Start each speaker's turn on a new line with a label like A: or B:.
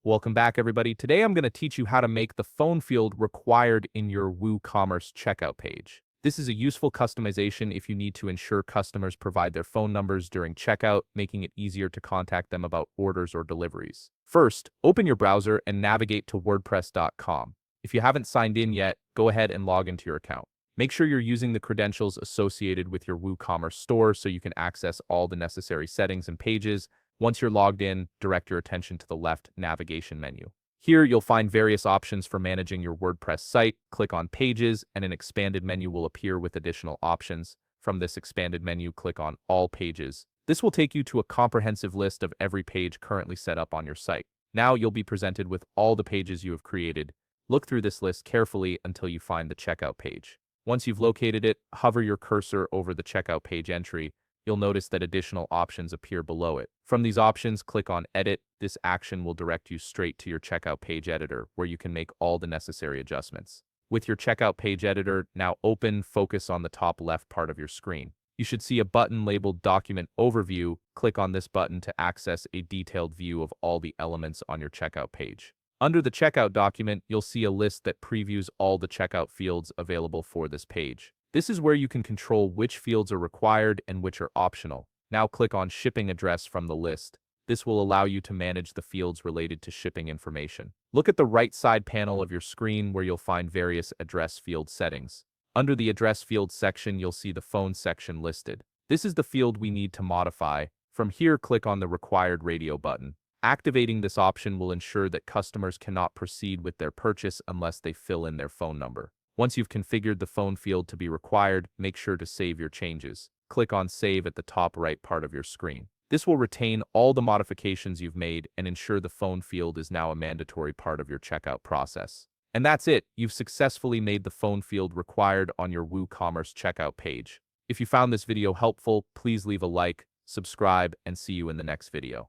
A: Welcome back, everybody. Today I'm going to teach you how to make the phone field required in your Woocommerce checkout page. This is a useful customization if you need to ensure customers provide their phone numbers during checkout, making it easier to contact them about orders or deliveries. First, open your browser and navigate to wordpress.com. If you haven't signed in yet, go ahead and log into your account. Make sure you're using the credentials associated with your Woocommerce store so you can access all the necessary settings and pages. Once you're logged in, direct your attention to the left navigation menu. Here, you'll find various options for managing your WordPress site. Click on Pages, and an expanded menu will appear with additional options. From this expanded menu, click on All Pages. This will take you to a comprehensive list of every page currently set up on your site. Now you'll be presented with all the pages you have created. Look through this list carefully until you find the checkout page. Once you've located it, hover your cursor over the checkout page entry. You'll notice that additional options appear below it. From these options, click on Edit. This action will direct you straight to your checkout page editor, where you can make all the necessary adjustments. With your checkout page editor now open, focus on the top left part of your screen. You should see a button labeled Document Overview. Click on this button to access a detailed view of all the elements on your checkout page. Under the checkout document, you'll see a list that previews all the checkout fields available for this page. This is where you can control which fields are required and which are optional. Now click on Shipping Address from the list. This will allow you to manage the fields related to shipping information. Look at the right side panel of your screen where you'll find various address field settings. Under the address field section, you'll see the phone section listed. This is the field we need to modify. From here, click on the required radio button. Activating this option will ensure that customers cannot proceed with their purchase unless they fill in their phone number. Once you've configured the phone field to be required, make sure to save your changes. Click on Save at the top right part of your screen. This will retain all the modifications you've made and ensure the phone field is now a mandatory part of your checkout process. And that's it. You've successfully made the phone field required on your Woocommerce checkout page. If you found this video helpful, please leave a like, subscribe, and see you in the next video.